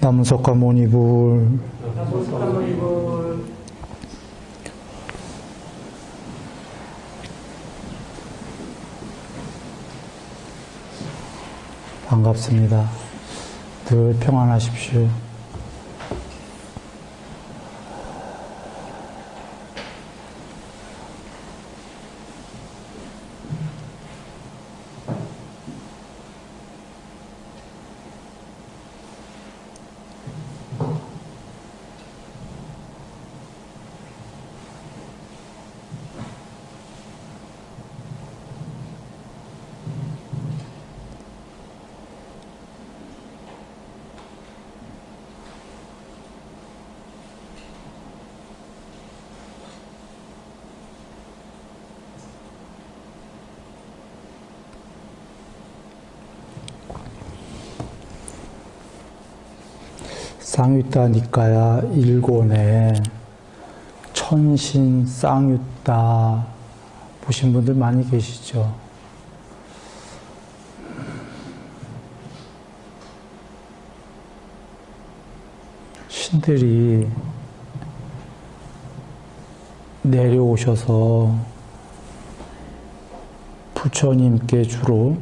나무석가모니불 반갑습니다. 늘 평안하십시오. 쌍유따 니까야 1권에 천신 쌍유따 보신 분들 많이 계시죠? 신들이 내려오셔서 부처님께 주로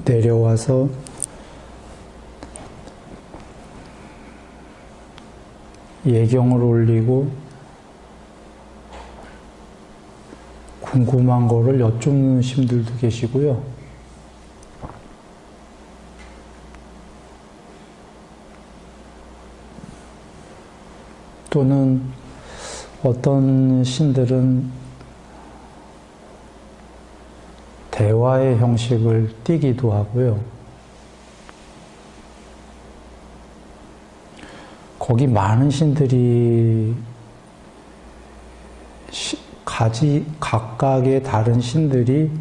내려와서 예경을 올리고 궁금한 거를 여쭙는 신들도 계시고요. 또는 어떤 신들은 대화의 형식을 띠기도 하고요. 거기 많은 신들이 각각의 다른 신들이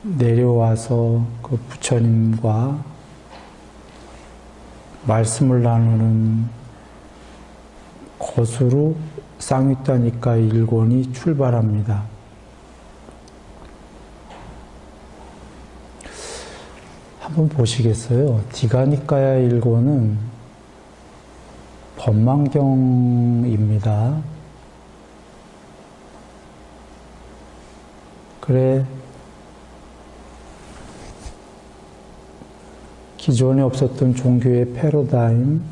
내려와서 그 부처님과 말씀을 나누는 것으로 쌍유따 니까야 1권이 출발합니다. 한번 보시겠어요? 디가니까야 1권은 법망경입니다. 그래, 기존에 없었던 종교의 패러다임,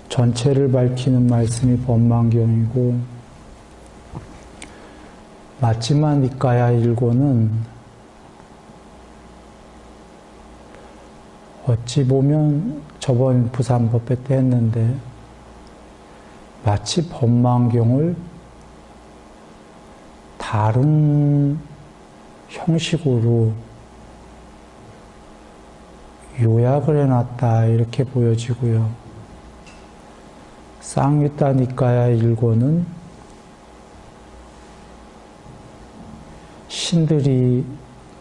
전체를 밝히는 말씀이 법망경이고, 마지막 니까야 1권은 어찌 보면 저번 부산법회 때 했는데 마치 법망경을 다른 형식으로 요약을 해놨다 이렇게 보여지고요. 쌍유따 니까야 1권은 신들이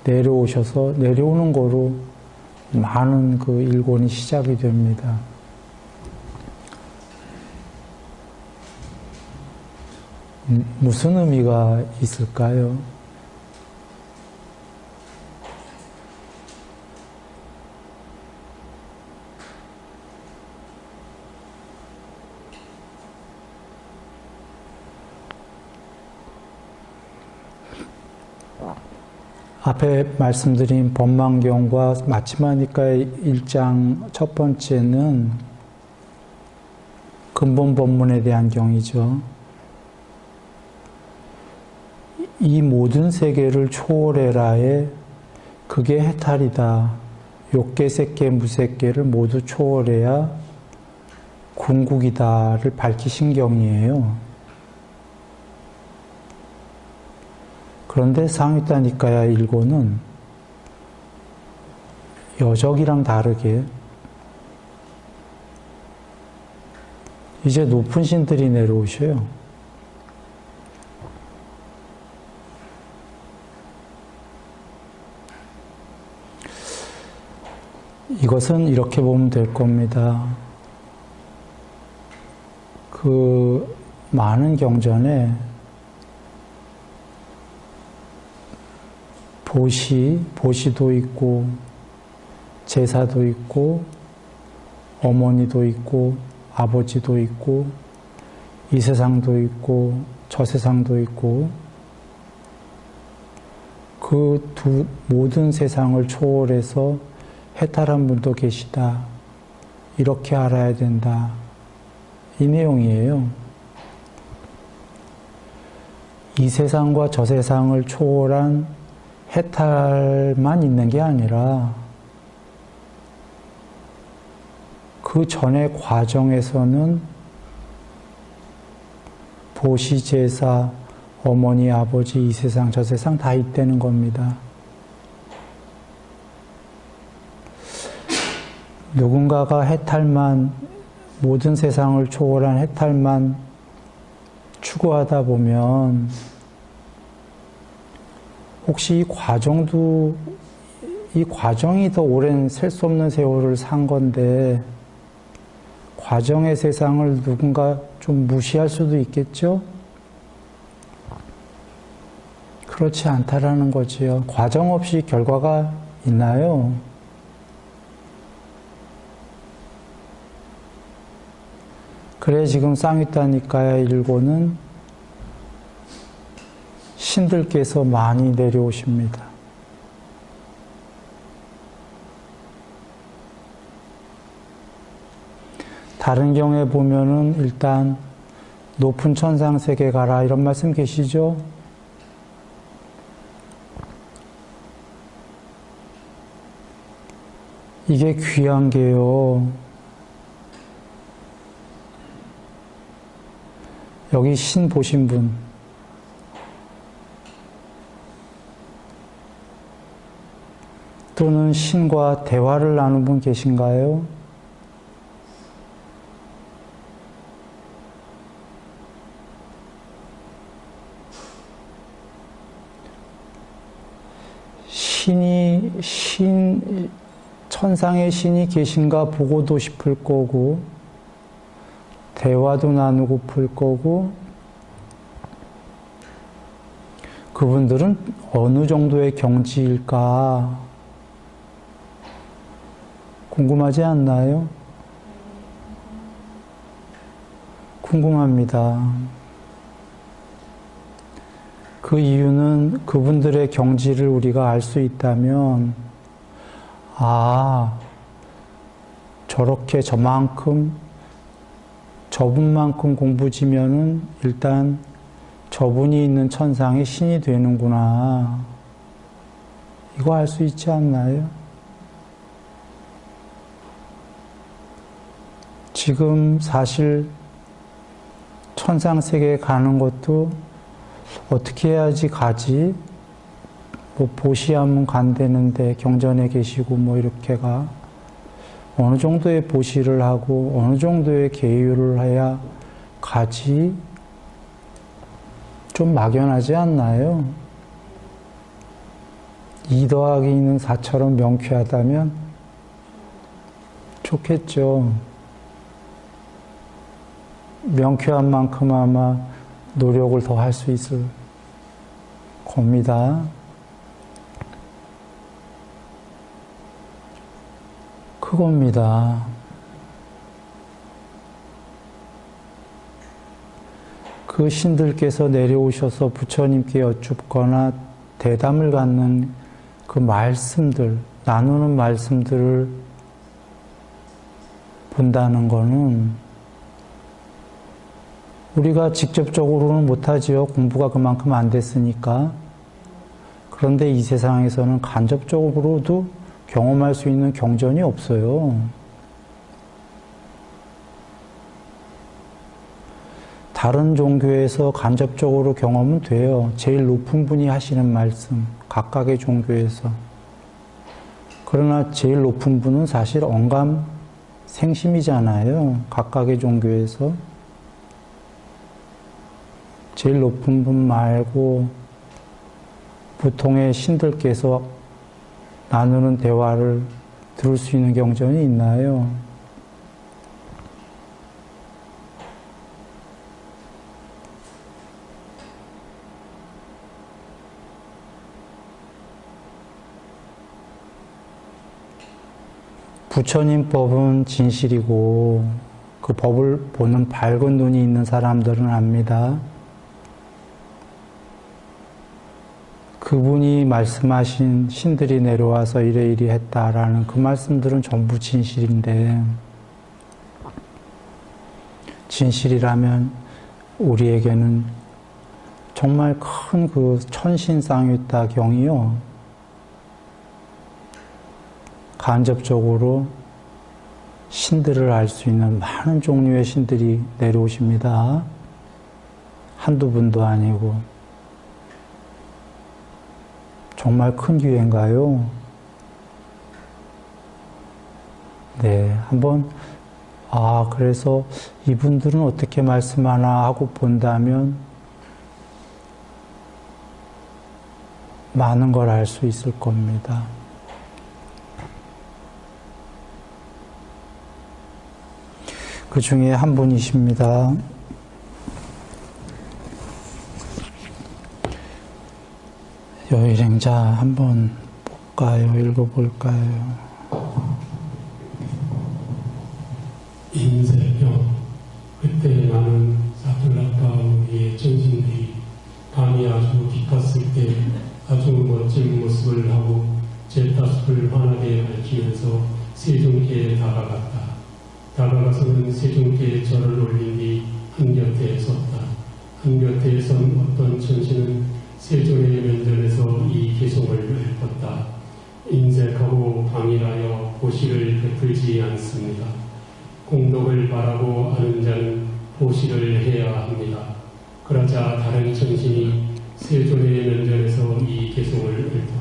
내려오는 거로 많은 그 1권이 시작이 됩니다. 무슨 의미가 있을까요? 앞에 말씀드린 법망경과 마지막 니까야 1장 첫 번째는 근본 법문에 대한 경이죠. 이 모든 세계를 초월해라에 그게 해탈이다. 욕계, 색계, 무색계를 모두 초월해야 궁극이다를 밝히신 경이에요. 그런데 쌍유따 니까야 1권은 여적이랑 다르게 이제 높은 신들이 내려오셔요. 이것은 이렇게 보면 될 겁니다. 그 많은 경전에 보시도 있고, 제사도 있고, 어머니도 있고, 아버지도 있고, 이 세상도 있고, 저 세상도 있고, 그 모든 세상을 초월해서 해탈한 분도 계시다. 이렇게 알아야 된다. 이 내용이에요. 이 세상과 저 세상을 초월한 해탈만 있는 게 아니라 그 전의 과정에서는 보시, 제사, 어머니, 아버지, 이 세상, 저 세상 다 있다는 겁니다. 누군가가 해탈만, 모든 세상을 초월한 해탈만 추구하다 보면 혹시 이 과정이 더 오랜 셀 수 없는 세월을 산 건데 과정의 세상을 누군가 좀 무시할 수도 있겠죠? 그렇지 않다라는 거지요. 과정 없이 결과가 있나요? 그래 지금 쌍윗다니까의 일고는 신들께서 많이 내려오십니다. 다른 경우에 보면은 일단 높은 천상 세계 가라 이런 말씀 계시죠? 이게 귀한 게요. 여기 신 보신 분. 또는 신과 대화를 나눈 분 계신가요? 천상의 신이 계신가 보고도 싶을 거고, 대화도 나누고플 거고, 그분들은 어느 정도의 경지일까 궁금하지 않나요? 궁금합니다. 그 이유는 그분들의 경지를 우리가 알 수 있다면, 저렇게 저분만큼 공부지면은 일단 저분이 있는 천상의 신이 되는구나. 이거 알 수 있지 않나요? 지금 사실 천상 세계에 가는 것도 어떻게 해야지 가지? 뭐 보시하면 간대는데 경전에 계시고 뭐 이렇게가 어느 정도의 보시를 하고 어느 정도의 계율을 해야 가지? 좀 막연하지 않나요? 2 더하기 2는 4처럼 명쾌하다면 좋겠죠. 명쾌한 만큼 아마 노력을 더 할 수 있을 겁니다. 그겁니다. 그 신들께서 내려오셔서 부처님께 여쭙거나 대담을 갖는 그 말씀들, 나누는 말씀들을 본다는 거는 우리가 직접적으로는 못하지요. 공부가 그만큼 안 됐으니까. 그런데 이 세상에서는 간접적으로도 경험할 수 있는 경전이 없어요. 다른 종교에서 간접적으로 경험은 돼요. 제일 높은 분이 하시는 말씀, 각각의 종교에서. 그러나 제일 높은 분은 사실 언감 생심이잖아요. 각각의 종교에서. 제일 높은 분 말고 보통의 신들께서 나누는 대화를 들을 수 있는 경전이 있나요? 부처님 법은 진실이고 그 법을 보는 밝은 눈이 있는 사람들은 압니다. 그분이 말씀하신 신들이 내려와서 이래이래 했다라는 그 말씀들은 전부 진실인데, 진실이라면 우리에게는 정말 큰 그 천신쌍유타 경이요, 간접적으로 신들을 알 수 있는 많은 종류의 신들이 내려오십니다. 한두 분도 아니고. 정말 큰 기회인가요? 네, 한번 그래서 이분들은 어떻게 말씀하나 하고 본다면 많은 걸 알 수 있을 겁니다. 그 중에 한 분이십니다. 여일행자 한번 볼까요? 읽어볼까요? 인생형, 그때 나는 사툴라파 우리의 전신들이 밤이 아주 깊었을 때 아주 멋진 모습을 하고 제타숲을 환하게 밝히면서 세종께에 다가갔다. 다가가서는 세종께에 절을 올린 뒤 한곁에 섰다. 한곁에 선 어떤 천신은 세존의 면전에서 이 개송을 읊었다. 인색하고 방일하여 보시를 베풀지 않습니다. 공덕을 바라고 아는 자는 보시를 해야 합니다. 그러자 다른 천신이 세존의 면전에서 이 개송을 읊었다.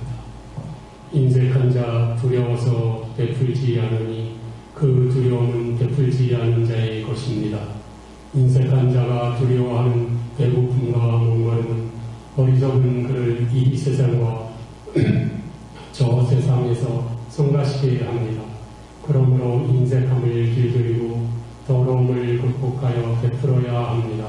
인색한 자 두려워서 베풀지 않으니 그 두려움은 베풀지 않은 자의 것입니다. 인색한 자가 두려워하는 배고픔과 목마름은 어리석은 그를 이 세상과 저 세상에서 성가시게 합니다. 그러므로 인색함을 길들이고 더러움을 극복하여 베풀어야 합니다.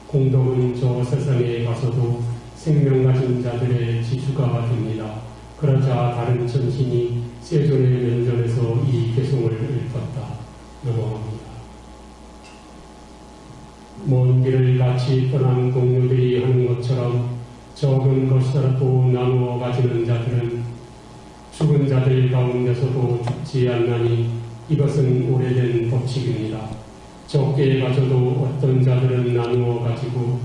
공덕은 저 세상에 가서도 생명 가진 자들의 지주가 됩니다. 그러자 다른 천신이 세존의 면전에서 이 개송을 읊었다. 넘어갑니다. 먼 길을 같이 떠난 동료들이 하는 것처럼 적은 것이라도 나누어 가지는 자들은 죽은 자들 가운데서도 죽지 않나니 이것은 오래된 법칙입니다. 적게 가져도 어떤 자들은 나누어 가지고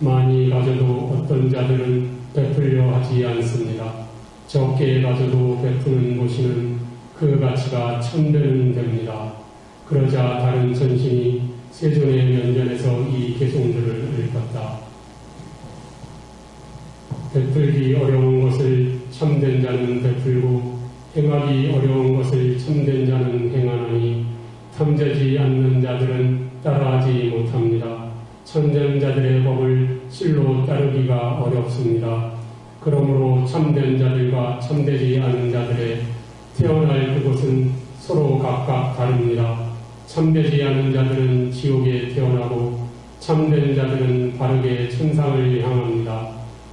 많이 가져도 어떤 자들은 베풀려 하지 않습니다. 적게 가져도 베푸는 곳이는 그 가치가 천배는 됩니다. 그러자 다른 천신이 세존의 면전에서 이 개송들을 읊었다. 베풀기 어려운 것을 참된 자는 베풀고 행하기 어려운 것을 참된 자는 행하나니 탐재지 않는 자들은 따라하지 못합니다. 참된 자들의 법을 실로 따르기가 어렵습니다. 그러므로 참된 자들과 참되지 않은 자들의 태어날 그곳은 서로 각각 다릅니다. 참되지 않은 자들은 지옥에 태어나고 참된 자들은 바르게 천상을 향합니다.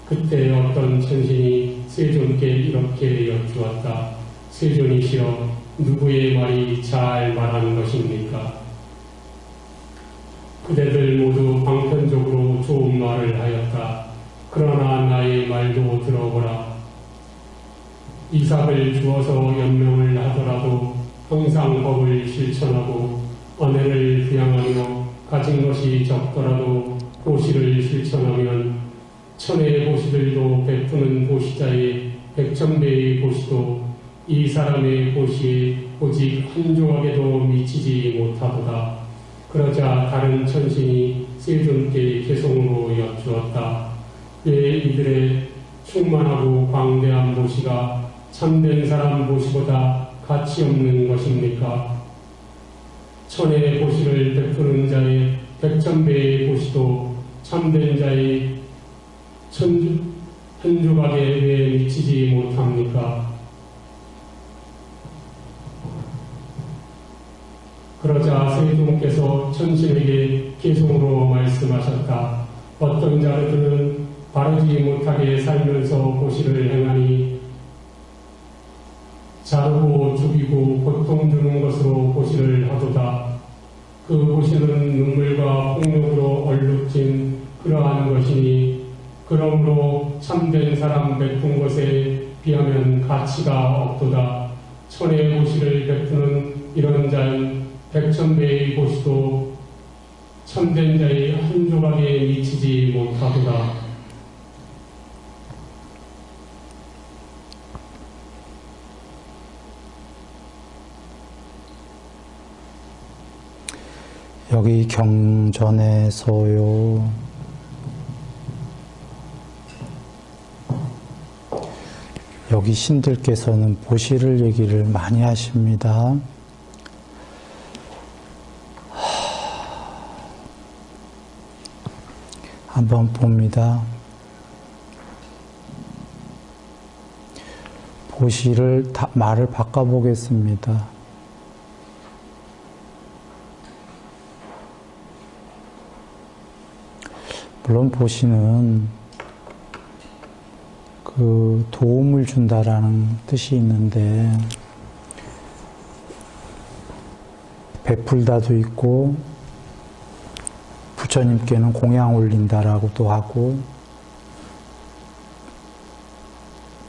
그때 어떤 천신이 세존께 이렇게 여쭈었다. 세존이시여, 누구의 말이 잘 말한 것입니까? 그대들 모두 방편적으로 좋은 말을 하였다. 그러나 나의 말도 들어보라. 이삭을 주어서 연명을 하더라도 항상 법을 실천하고 아내를 부양하며 가진 것이 적더라도 보시를 실천하면 천의 보시들도 베푸는 보시자의 백천배의 보시도 이 사람의 보시에 오직 한 조각에도 미치지 못하도다. 그러자 다른 천신이 세존께 개송으로 여쭈었다. 왜 이들의 충만하고 광대한 보시가 참된 사람 보시보다 가치 없는 것입니까? 천의 보시를 베푸는 자의 백천배의 보시도 참된 자의 한 조각에 왜 미치지 못합니까? 그러자 세종께서 천신에게 개송으로 말씀하셨다. 어떤 자들은 바르지 못하게 살면서 보시를 행하니 자르고 죽이고 고통 주는 것이니 그러므로 참된 사람 베푼 것에 비하면 가치가 없도다. 천의 보시를 베푸는 이런 자는 백천배의 보시도 참된 자의 한 조각에 미치지 못하도다. 여기 경전에서요, 여기 신들께서는 보시를 얘기를 많이 하십니다. 한번 봅니다. 보시를 말을 바꿔보겠습니다. 물론 보시는 그 도움을 준다라는 뜻이 있는데 베풀다도 있고 부처님께는 공양 올린다라고도 하고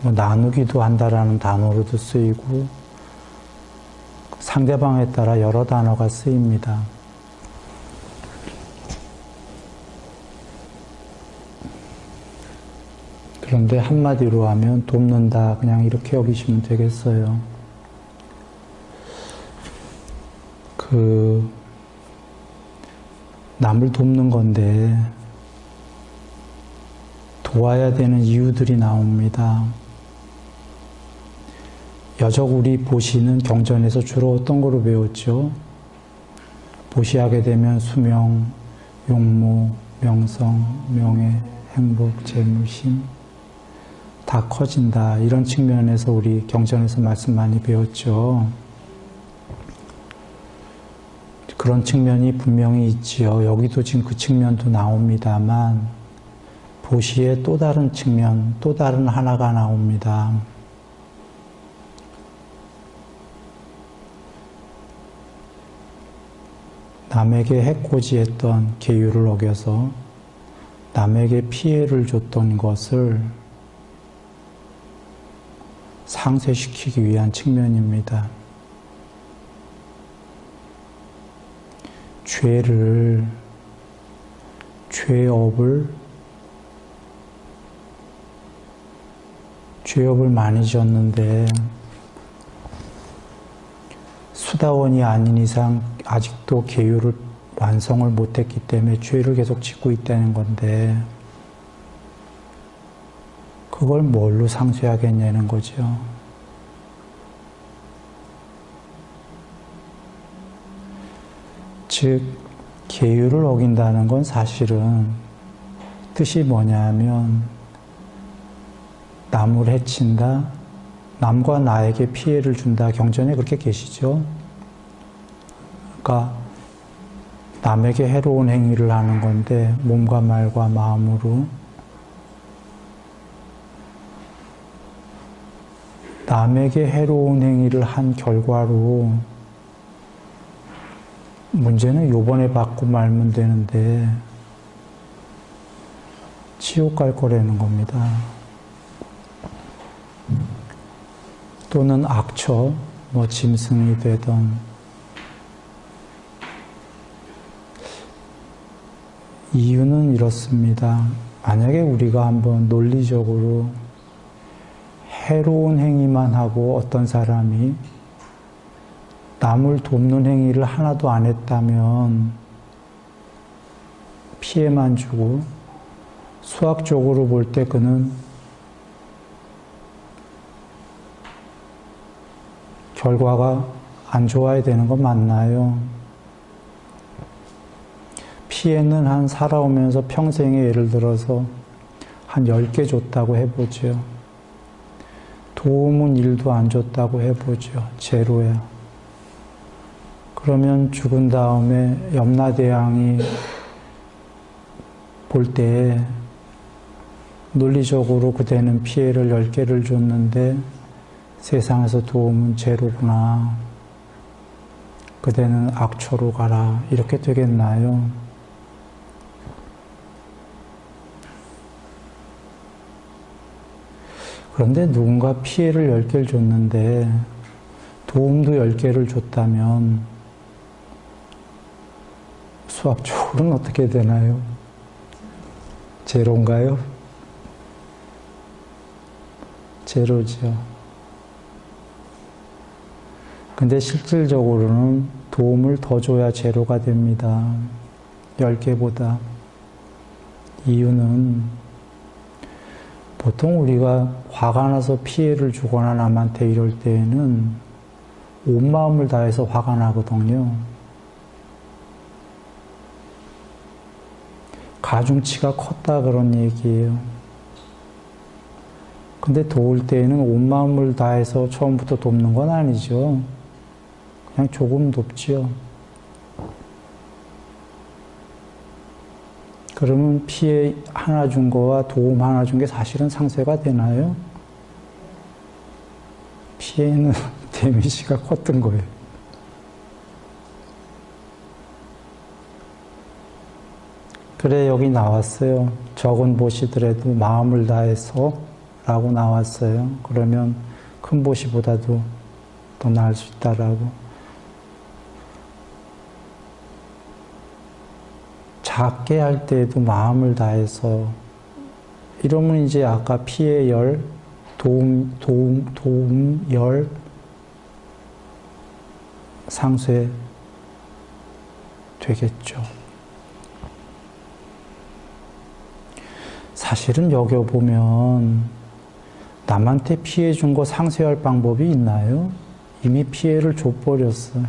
뭐 나누기도 한다라는 단어로도 쓰이고 상대방에 따라 여러 단어가 쓰입니다. 그런데 한마디로 하면 돕는다, 그냥 이렇게 여기시면 되겠어요. 남을 돕는 건데 도와야 되는 이유들이 나옵니다. 여적 우리 보시는 경전에서 주로 어떤 거로 배웠죠? 보시하게 되면 수명, 용모, 명성, 명예, 행복, 재물심 다 커진다. 이런 측면에서 우리 경전에서 말씀 많이 배웠죠. 그런 측면이 분명히 있지요. 여기도 지금 그 측면도 나옵니다만 보시의 또 다른 측면, 또 다른 하나가 나옵니다. 남에게 해코지했던 계율을 어겨서 남에게 피해를 줬던 것을 상쇄시키기 위한 측면입니다. 죄업을 많이 지었는데 수다원이 아닌 이상 아직도 계율을 완성을 못했기 때문에 죄를 계속 짓고 있다는 건데 그걸 뭘로 상쇄하겠냐는 거죠. 즉 계율을 어긴다는 건 사실은 뜻이 뭐냐면 남을 해친다, 남과 나에게 피해를 준다. 경전에 그렇게 계시죠. 그러니까 남에게 해로운 행위를 하는 건데 몸과 말과 마음으로 남에게 해로운 행위를 한 결과로 문제는 요번에 받고 말면 되는데 지옥 갈 거라는 겁니다. 또는 악처, 뭐 짐승이 되던 이유는 이렇습니다. 만약에 우리가 한번 논리적으로 해로운 행위만 하고 어떤 사람이 남을 돕는 행위를 하나도 안 했다면 피해만 주고 수학적으로 볼 때 그는 결과가 안 좋아야 되는 건 맞나요? 피해는 한 살아오면서 평생에 예를 들어서 한 10개 줬다고 해보죠. 도움은 1도 안 줬다고 해보죠. 제로야. 그러면 죽은 다음에 염라대왕이 볼 때 논리적으로 그대는 피해를 10개를 줬는데 세상에서 도움은 제로구나. 그대는 악초로 가라. 이렇게 되겠나요? 그런데 누군가 피해를 10개를 줬는데 도움도 10개를 줬다면 수학적으로는 어떻게 되나요? 제로인가요? 제로죠. 근데 실질적으로는 도움을 더 줘야 제로가 됩니다. 10개보다. 이유는 보통 우리가 화가 나서 피해를 주거나 남한테 이럴 때에는 온 마음을 다해서 화가 나거든요. 가중치가 컸다 그런 얘기예요. 근데 도울 때에는 온 마음을 다해서 처음부터 돕는 건 아니죠. 그냥 조금 돕지요. 그러면 피해 하나 준 거와 도움 하나 준 게 사실은 상쇄가 되나요? 피해는 데미지가 컸던 거예요. 그래, 여기 나왔어요. 적은 보시더라도 마음을 다해서 라고 나왔어요. 그러면 큰 보시보다도 더 나을 수 있다라고. 작게 할 때에도 마음을 다해서 이러면 이제 아까 피해 열, 도움 열 상쇄 되겠죠. 사실은 여겨보면 남한테 피해 준 거 상쇄할 방법이 있나요? 이미 피해를 줘버렸어요.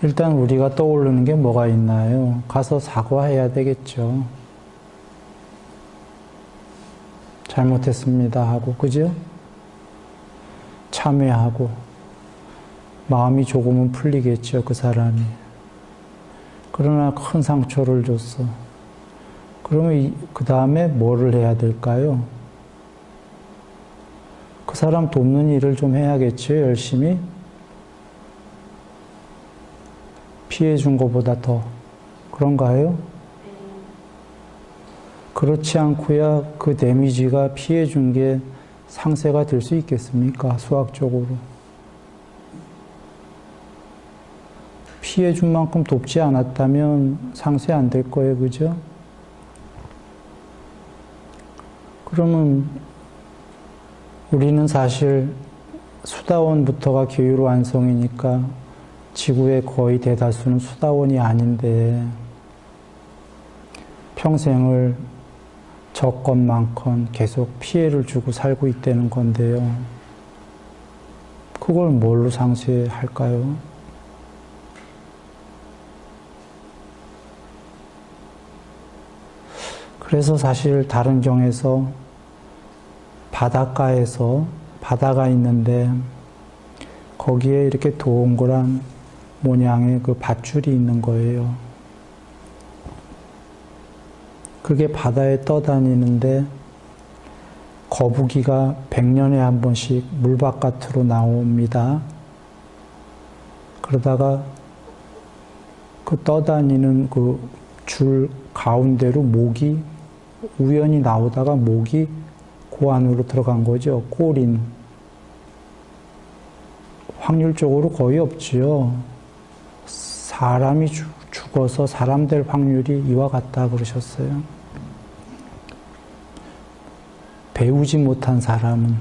일단 우리가 떠오르는 게 뭐가 있나요? 가서 사과해야 되겠죠. 잘못했습니다 하고, 그죠? 참회하고 마음이 조금은 풀리겠죠, 그 사람이. 그러나 큰 상처를 줬어. 그러면 그 다음에 뭐를 해야 될까요? 그 사람 돕는 일을 좀 해야겠죠, 열심히. 피해 준 것보다 더. 그런가요? 그렇지 않고야 그 데미지가 피해 준 게 상쇄가 될 수 있겠습니까? 수학적으로. 피해 준 만큼 돕지 않았다면 상쇄 안 될 거예요, 그죠? 그러면 우리는 사실 수다원부터가 교육완성이니까 지구의 거의 대다수는 수다원이 아닌데 평생을 적건 많건 계속 피해를 주고 살고 있다는 건데요. 그걸 뭘로 상쇄할까요? 그래서 사실 다른 경에서 바닷가에서 바다가 있는데 거기에 이렇게 동그란 모양의 그 밧줄이 있는 거예요. 그게 바다에 떠다니는데 거북이가 100년에 한 번씩 물 바깥으로 나옵니다. 그러다가 그 떠다니는 그 줄 가운데로 모기 우연히 나오다가 모기 그 안으로 들어간 거죠. 꼬린. 확률적으로 거의 없지요. 사람이 죽어서 사람 될 확률이 이와 같다 그러셨어요. 배우지 못한 사람은.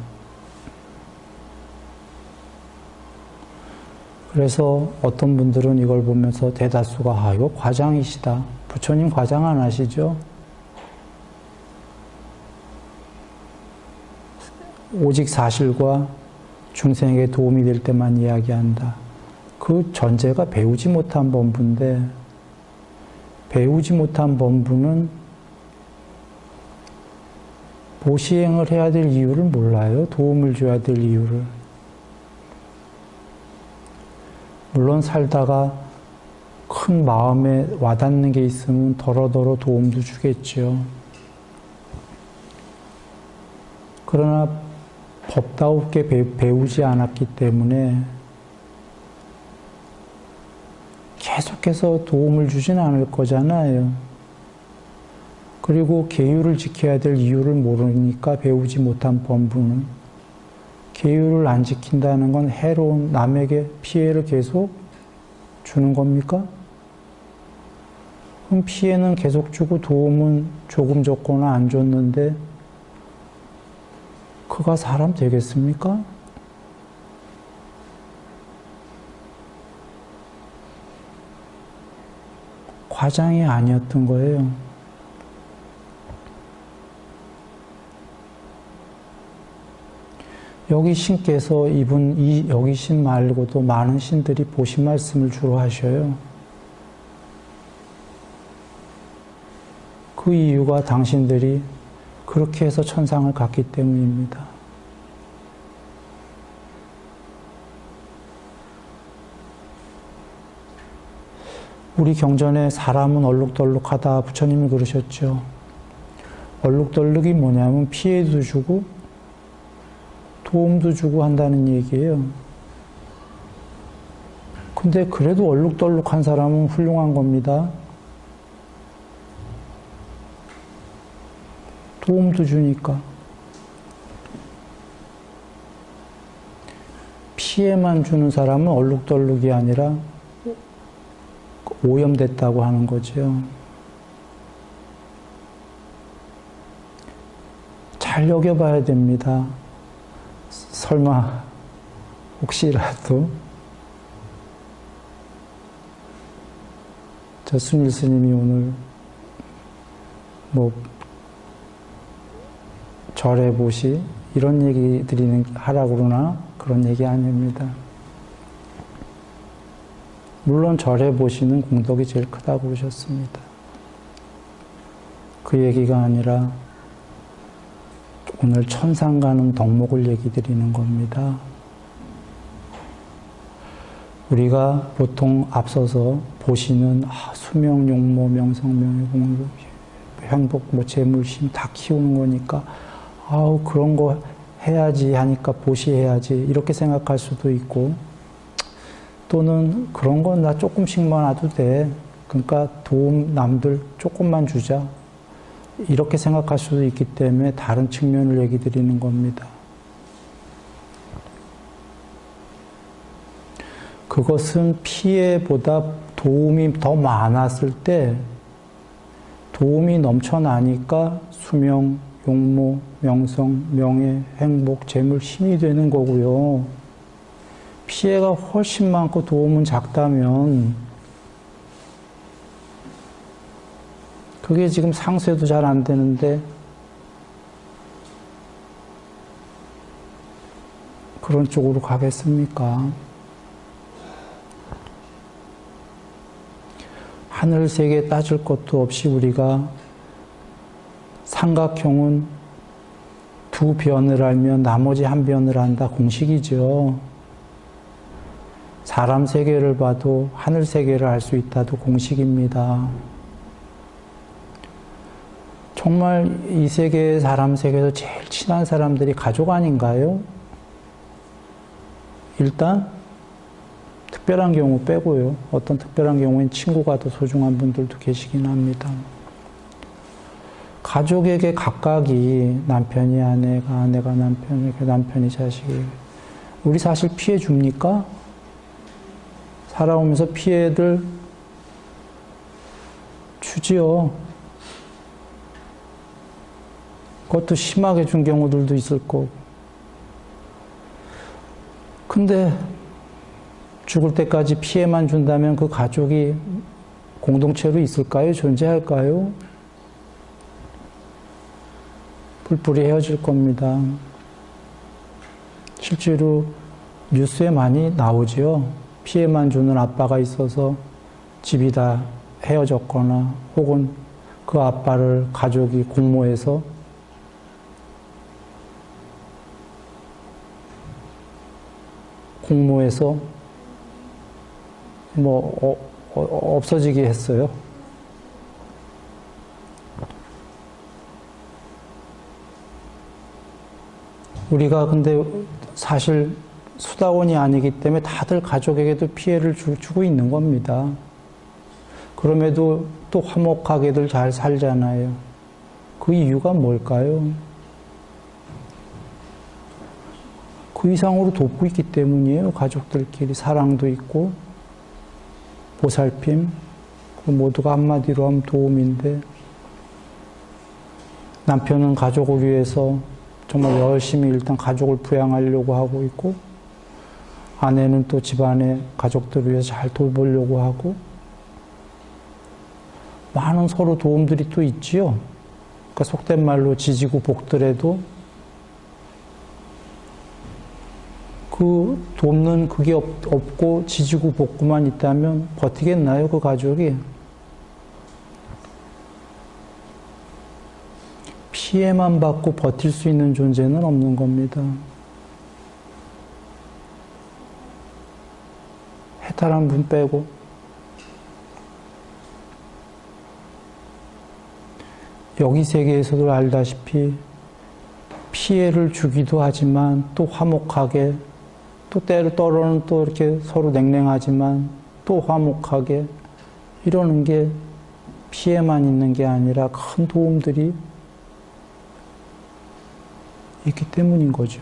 그래서 어떤 분들은 이걸 보면서 대다수가 아, 이거 과장이시다. 부처님 과장 안 하시죠? 오직 사실과 중생에게 도움이 될 때만 이야기한다. 그 전제가 배우지 못한 범부인데 배우지 못한 범부는 보시행을 해야 될 이유를 몰라요. 도움을 줘야 될 이유를. 물론 살다가 큰 마음에 와닿는 게 있으면 더러더러 도움도 주겠죠. 그러나 법다우게 배우지 않았기 때문에 계속해서 도움을 주진 않을 거잖아요. 그리고 계율을 지켜야 될 이유를 모르니까 배우지 못한 범부는 계율을 안 지킨다는 건 해로운 남에게 피해를 계속 주는 겁니까? 그럼 피해는 계속 주고 도움은 조금 줬거나 안 줬는데 그가 사람 되겠습니까? 과장이 아니었던 거예요. 여기 신께서 여기 신 말고도 많은 신들이 보시 말씀을 주로 하셔요. 그 이유가 당신들이 그렇게 해서 천상을 갔기 때문입니다. 우리 경전에 사람은 얼룩덜룩하다 부처님이 그러셨죠. 얼룩덜룩이 뭐냐면 피해도 주고 도움도 주고 한다는 얘기예요. 근데 그래도 얼룩덜룩한 사람은 훌륭한 겁니다. 도움도 주니까. 피해만 주는 사람은 얼룩덜룩이 아니라 오염됐다고 하는 거죠. 잘 여겨봐야 됩니다. 설마 혹시라도 저 순일 스님이 오늘 뭐 절해 보시 이런 얘기 하라고 그러나 그런 얘기 아닙니다. 물론 절해 보시는 공덕이 제일 크다고 그러셨습니다. 그 얘기가 아니라 오늘 천상 가는 덕목을 얘기 드리는 겁니다. 우리가 보통 앞서서 보시는 수명, 용모, 명성, 명예, 공덕, 행복, 재물심 다 키우는 거니까 그런 거 해야지 하니까 보시해야지 이렇게 생각할 수도 있고 또는 그런 건 나 조금씩만 와도 돼. 그러니까 도움 남들 조금만 주자. 이렇게 생각할 수도 있기 때문에 다른 측면을 얘기 드리는 겁니다. 그것은 피해보다 도움이 더 많았을 때 도움이 넘쳐나니까 수명, 용모, 명성, 명예, 행복, 재물, 힘이 되는 거고요. 피해가 훨씬 많고 도움은 작다면 그게 지금 상쇄도 잘 안 되는데 그런 쪽으로 가겠습니까? 하늘 세계 따질 것도 없이 우리가 삼각형은 두 변을 알면 나머지 한 변을 안다 공식이죠. 사람 세계를 봐도 하늘 세계를 알 수 있다도 공식입니다. 정말 이 세계, 사람 세계에서 제일 친한 사람들이 가족 아닌가요? 일단 특별한 경우 빼고요. 어떤 특별한 경우엔 친구가 더 소중한 분들도 계시긴 합니다. 가족에게 각각이 남편이 아내가, 아내가 남편에게, 남편이 자식에게 우리 사실 피해 줍니까? 살아오면서 피해를 주지요. 그것도 심하게 준 경우들도 있을 거고. 근데 죽을 때까지 피해만 준다면 그 가족이 공동체로 있을까요? 존재할까요? 뿔뿔이 헤어질 겁니다. 실제로 뉴스에 많이 나오지요. 피해만 주는 아빠가 있어서 집이 다 헤어졌거나 혹은 그 아빠를 가족이 공모해서 없어지게 했어요. 우리가 근데 사실 수다원이 아니기 때문에 다들 가족에게도 피해를 주고 있는 겁니다. 그럼에도 또 화목하게들 잘 살잖아요. 그 이유가 뭘까요? 그 이상으로 돕고 있기 때문이에요. 가족들끼리 사랑도 있고 보살핌, 그 모두가 한마디로 하면 도움인데, 남편은 가족을 위해서 정말 열심히 일단 가족을 부양하려고 하고 있고, 아내는 또 집안의 가족들을 위해서 잘 돌보려고 하고, 많은 서로 도움들이 또 있지요. 그러니까 속된 말로 지지고 볶더라도 그 돕는 그게 없고 지지고 볶고만 있다면 버티겠나요, 그 가족이? 피해만 받고 버틸 수 있는 존재는 없는 겁니다. 해탈한 분 빼고. 여기 세계에서도 알다시피 피해를 주기도 하지만 또 화목하게, 또 때로는 또 이렇게 서로 냉랭하지만 또 화목하게 이러는 게 피해만 있는 게 아니라 큰 도움들이 있기 때문인 거죠.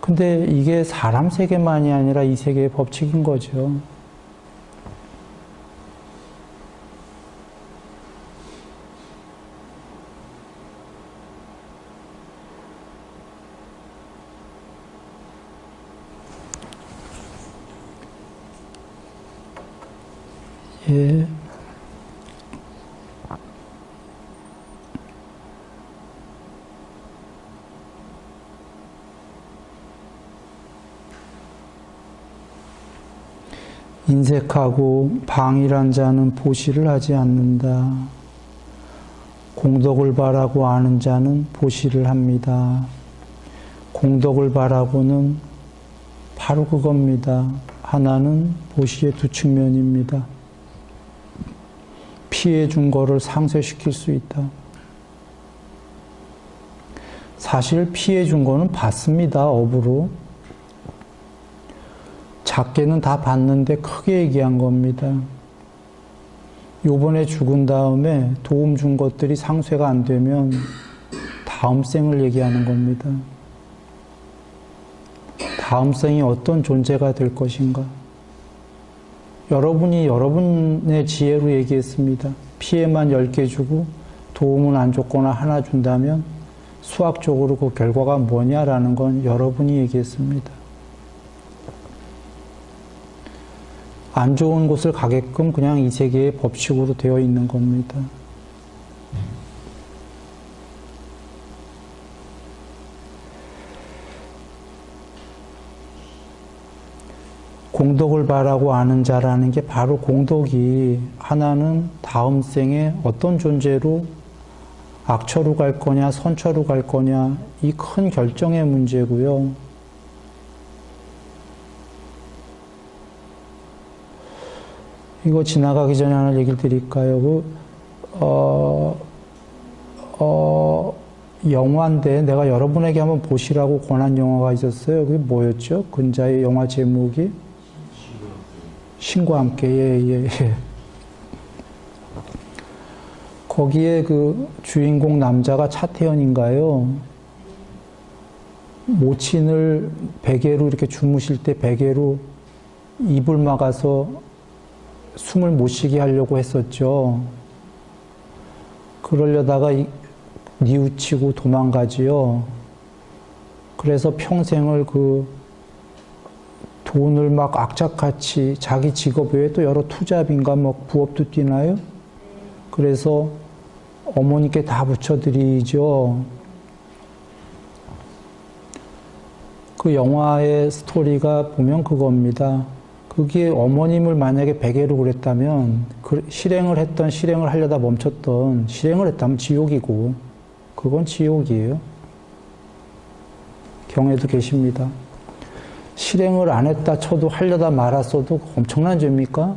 근데 이게 사람 세계만이 아니라 이 세계의 법칙인 거죠. 예. 인색하고 방일한 자는 보시를 하지 않는다. 공덕을 바라고 아는 자는 보시를 합니다. 공덕을 바라고는 바로 그겁니다. 하나는 보시의 두 측면입니다. 피해 준 거를 상쇄시킬 수 있다. 사실 피해 준 거는 받습니다. 업으로. 작게는 다 받는데 크게 얘기한 겁니다. 요번에 죽은 다음에 도움 준 것들이 상쇄가 안 되면 다음 생을 얘기하는 겁니다. 다음 생이 어떤 존재가 될 것인가. 여러분이 여러분의 지혜로 얘기했습니다. 피해만 10개 주고 도움은 안 줬거나 하나 준다면 수학적으로 그 결과가 뭐냐라는 건 여러분이 얘기했습니다. 안 좋은 곳을 가게끔 그냥 이 세계의 법칙으로 되어 있는 겁니다. 공덕을 바라고 아는 자라는 게 바로 공덕이 하나는 다음 생에 어떤 존재로 악처로 갈 거냐 선처로 갈 거냐 이 큰 결정의 문제고요. 이거 지나가기 전에 하나 얘기를 드릴까요? 영화인데 내가 여러분에게 한번 보시라고 권한 영화가 있었어요. 그게 뭐였죠? 근자의 영화 제목이? 신과 함께. 예. 거기에 그 주인공 남자가 차태현인가요? 모친을 베개로 이렇게 주무실 때 베개로 입을 막아서 숨을 못 쉬게 하려고 했었죠. 그러려다가 뉘우치고 도망가지요. 그래서 평생을 그 돈을 막 악착같이 자기 직업 외에 또 여러 투잡인가 뭐 부업도 뛰나요? 그래서 어머니께 다 붙여드리죠. 그 영화의 스토리가 보면 그겁니다. 그게 어머님을 만약에 베개로 그랬다면 실행을 하려다 멈췄던 실행을 했다면 지옥이고 그건 지옥이에요. 경에도 계십니다. 실행을 안 했다 쳐도 하려다 말았어도 엄청난 죄입니까?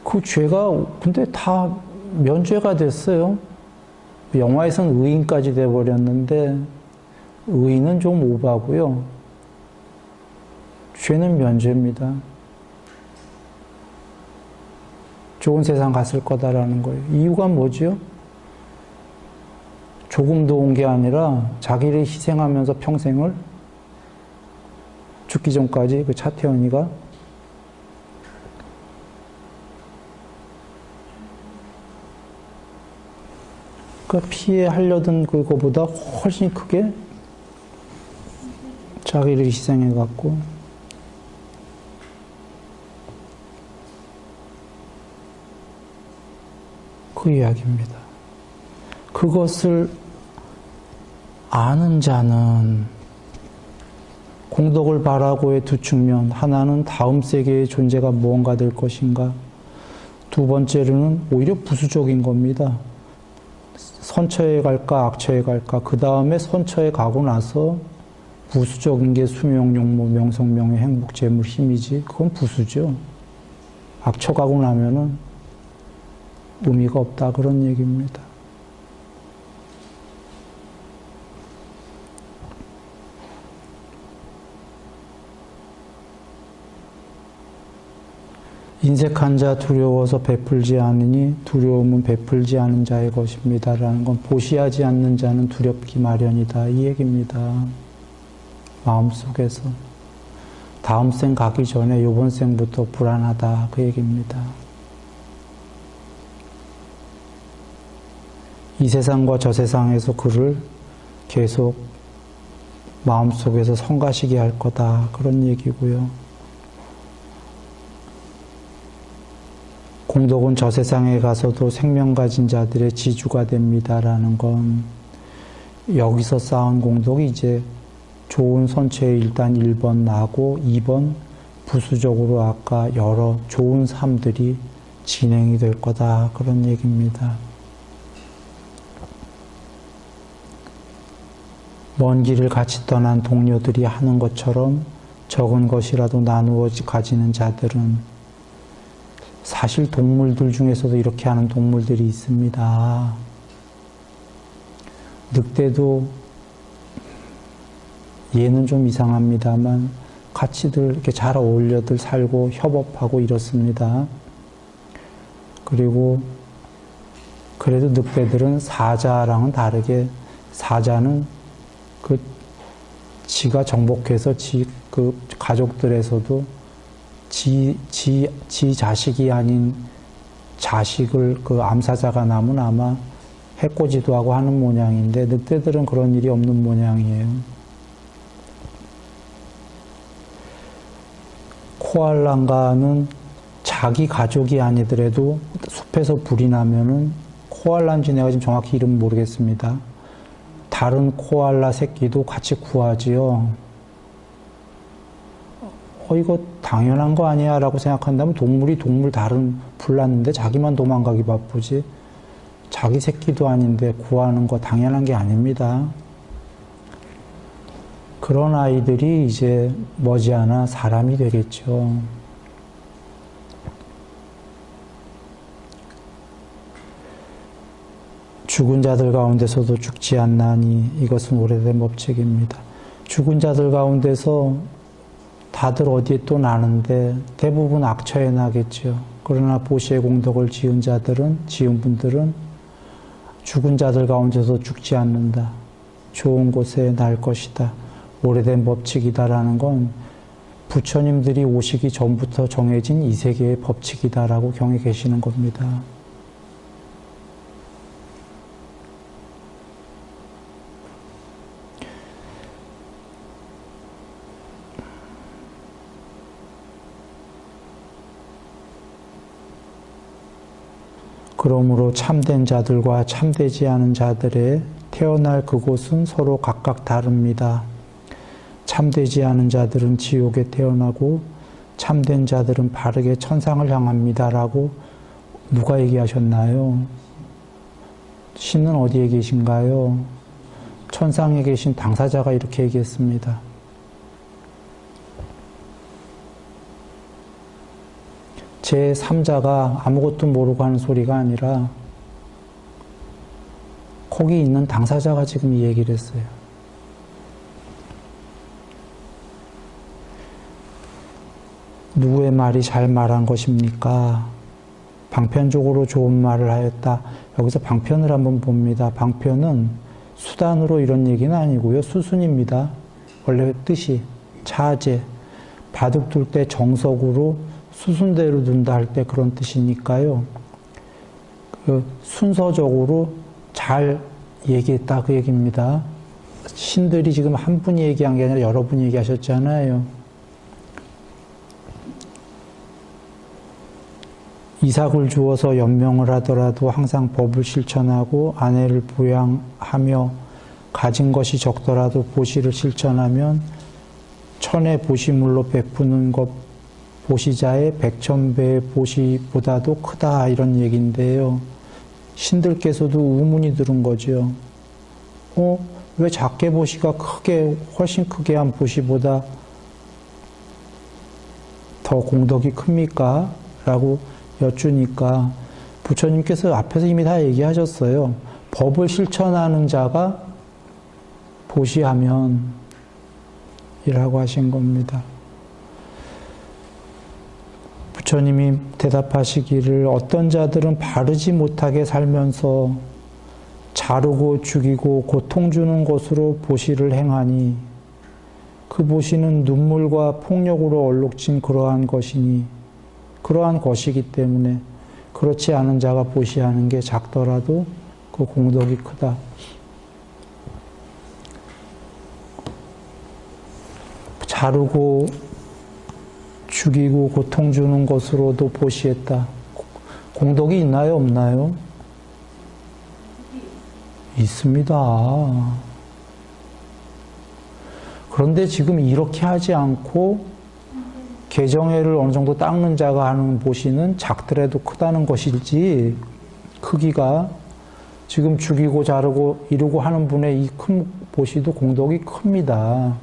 그 죄가 근데 다 면죄가 됐어요. 영화에서는 의인까지 돼버렸는데 의인은 좀 오바고요. 죄는 면죄입니다. 좋은 세상 갔을 거다라는 거예요. 이유가 뭐죠? 조금도 온 게 아니라 자기를 희생하면서 평생을 죽기 전까지 그 차태현이가 그 피해하려던 그거보다 훨씬 크게 자기를 희생해갖고 그 이야기입니다. 그것을 아는 자는 공덕을 바라고의 두 측면, 하나는 다음 세계의 존재가 무언가 될 것인가, 두 번째로는 오히려 부수적인 겁니다. 선처에 갈까 악처에 갈까. 그 다음에 선처에 가고 나서 부수적인 게 수명, 용모, 명성, 명예, 행복, 재물, 힘이지. 그건 부수죠. 악처 가고 나면은 의미가 없다, 그런 얘기입니다. 인색한 자 두려워서 베풀지 않으니 두려움은 베풀지 않은 자의 것입니다. 라는 건 보시하지 않는 자는 두렵기 마련이다, 이 얘기입니다. 마음속에서 다음 생 가기 전에 요번 생부터 불안하다, 그 얘기입니다. 이 세상과 저 세상에서 그를 계속 마음속에서 성가시게 할 거다, 그런 얘기고요. 공덕은 저 세상에 가서도 생명 가진 자들의 지주가 됩니다라는 건 여기서 쌓은 공덕이 이제 좋은 선처에 일단 1번 나고 2번 부수적으로 아까 여러 좋은 삶들이 진행이 될 거다, 그런 얘기입니다. 먼 길을 같이 떠난 동료들이 하는 것처럼 적은 것이라도 나누어 가지는 자들은 사실 동물들 중에서도 이렇게 하는 동물들이 있습니다. 늑대도 얘는 좀 이상합니다만 같이들 이렇게 잘 어울려들 살고 협업하고 이렇습니다. 그리고 그래도 늑대들은 사자랑은 다르게 사자는 지가 정복해서 그 가족들에서도 지 자식이 아닌 자식을 그 암사자가 나면 아마 해코지도 하고 하는 모양인데 늑대들은 그런 일이 없는 모양이에요. 코알라인가는 자기 가족이 아니더라도 숲에서 불이 나면은 코알라인지 내가 지금 정확히 이름 모르겠습니다. 다른 코알라 새끼도 같이 구하지요. 이거 당연한 거 아니야 라고 생각한다면 동물이 동물 다른 불났는데 자기만 도망가기 바쁘지 자기 새끼도 아닌데 구하는 거 당연한 게 아닙니다. 그런 아이들이 이제 머지않아 사람이 되겠죠. 죽은 자들 가운데서도 죽지 않나니 이것은 오래된 법칙입니다. 죽은 자들 가운데서 다들 어디에 또 나는데 대부분 악처에 나겠죠. 그러나 보시의 공덕을 지은 분들은 죽은 자들 가운데서 죽지 않는다. 좋은 곳에 날 것이다. 오래된 법칙이다라는 건 부처님들이 오시기 전부터 정해진 이 세계의 법칙이다라고 경에 계시는 겁니다. 그러므로 참된 자들과 참되지 않은 자들의 태어날 그곳은 서로 각각 다릅니다. 참되지 않은 자들은 지옥에 태어나고 참된 자들은 바르게 천상을 향합니다라고 누가 얘기하셨나요? 신은 어디에 계신가요? 천상에 계신 당사자가 이렇게 얘기했습니다. 제 3자가 아무것도 모르고 하는 소리가 아니라 거기 있는 당사자가 지금 이 얘기를 했어요. 누구의 말이 잘 말한 것입니까? 방편적으로 좋은 말을 하였다. 여기서 방편을 한번 봅니다. 방편은 수단으로 이런 얘기는 아니고요. 수순입니다. 원래 뜻이 차제, 바둑 둘 때 정석으로 수순대로 둔다 할 때 그런 뜻이니까요. 그 순서적으로 잘 얘기했다 그 얘기입니다. 신들이 지금 한 분이 얘기한 게 아니라 여러 분이 얘기하셨잖아요. 이삭을 주어서 연명을 하더라도 항상 법을 실천하고 아내를 부양하며 가진 것이 적더라도 보시를 실천하면 천의 보시물로 베푸는 것 보시자의 백천배의 보시보다도 크다 이런 얘기인데요. 신들께서도 우문이 들은 거죠. 왜 작게 보시가 크게 훨씬 크게 한 보시보다 더 공덕이 큽니까? 라고 여쭈니까 부처님께서 앞에서 이미 다 얘기하셨어요. 법을 실천하는 자가 보시하면 이라고 하신 겁니다. 부처님이 대답하시기를 어떤 자들은 바르지 못하게 살면서 자르고 죽이고 고통 주는 것으로 보시를 행하니 그 보시는 눈물과 폭력으로 얼룩진 그러한 것이기 때문에 그렇지 않은 자가 보시하는 게 작더라도 그 공덕이 크다. 자르고 죽이고 고통 주는 것으로도 보시했다. 공덕이 있나요? 없나요? 있습니다. 그런데 지금 이렇게 하지 않고 개정회를 어느 정도 닦는 자가 하는 보시는 작더라도 크다는 것이지 크기가 지금 죽이고 자르고 이루고 하는 분의 이 큰 보시도 공덕이 큽니다.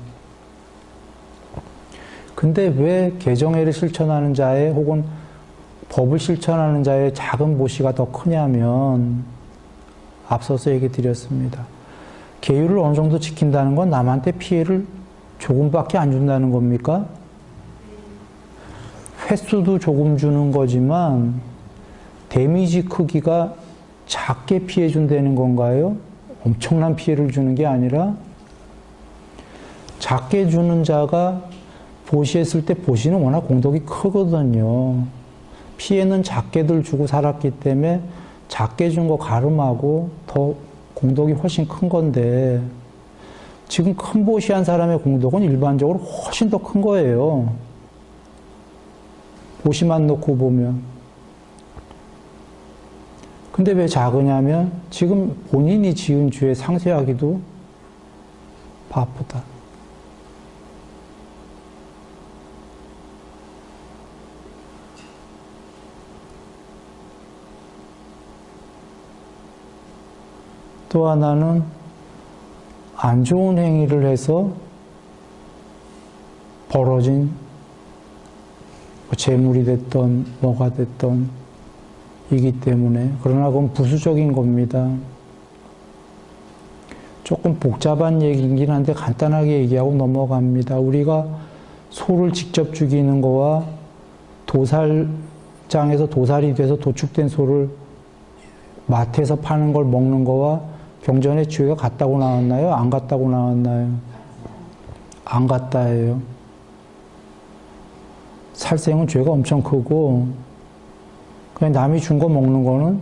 근데 왜 개정회를 실천하는 자의 혹은 법을 실천하는 자의 작은 보시가 더 크냐면 앞서서 얘기 드렸습니다. 계율을 어느 정도 지킨다는 건 남한테 피해를 조금밖에 안 준다는 겁니까? 횟수도 조금 주는 거지만 데미지 크기가 작게 피해 준다는 건가요? 엄청난 피해를 주는 게 아니라 작게 주는 자가 보시했을 때 보시는 워낙 공덕이 크거든요. 피해는 작게들 주고 살았기 때문에 작게 준 거 가름하고 더 공덕이 훨씬 큰 건데 지금 큰 보시한 사람의 공덕은 일반적으로 훨씬 더 큰 거예요. 보시만 놓고 보면. 근데 왜 작으냐면 지금 본인이 지은 죄에 상쇄하기도 바쁘다. 또 하나는 안 좋은 행위를 해서 벌어진 재물이 됐던 뭐가 됐던 이기 때문에 그러나 그건 부수적인 겁니다. 조금 복잡한 얘기긴 한데 간단하게 얘기하고 넘어갑니다. 우리가 소를 직접 죽이는 거와 도살장에서 도살이 돼서 도축된 소를 마트에서 파는 걸 먹는 거와 경전에 죄가 같다고 나왔나요? 안 같다고 나왔나요? 안 같다예요. 살생은 죄가 엄청 크고 그냥 남이 준 거 먹는 거는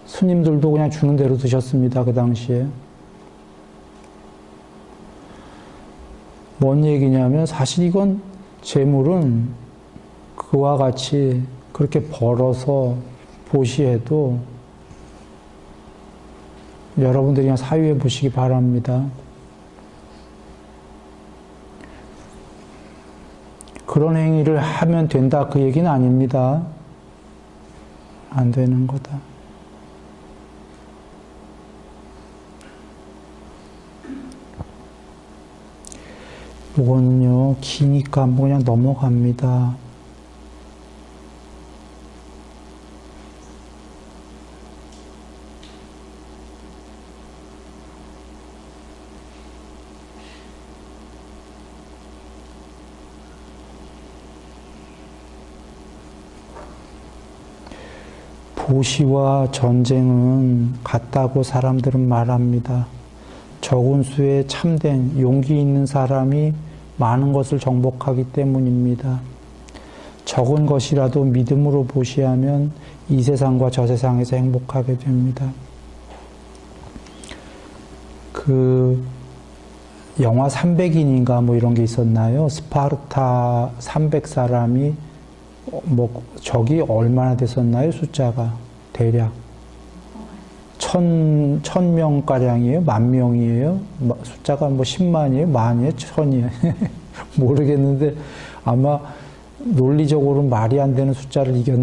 스님들도 그냥 주는 대로 드셨습니다. 그 당시에. 뭔 얘기냐면 사실 이건 재물은 그와 같이 그렇게 벌어서 보시해도 여러분들이 그냥 사유해 보시기 바랍니다. 그런 행위를 하면 된다 그 얘기는 아닙니다. 안 되는 거다. 이거는요 기니까 한번 그냥 넘어갑니다. 도시와 전쟁은 같다고 사람들은 말합니다. 적은 수의 참된 용기 있는 사람이 많은 것을 정복하기 때문입니다. 적은 것이라도 믿음으로 보시하면 이 세상과 저 세상에서 행복하게 됩니다. 영화 300인인가 뭐 이런 게 있었나요? 스파르타 300사람이 적이 얼마나 됐었나요? 숫자가 대략 1000명가량이에요? 10,000명이에요? 숫자가 10만이에요? 만이에요? 1000이에요? 모르겠는데 아마 논리적으로는 말이 안 되는 숫자를 이겼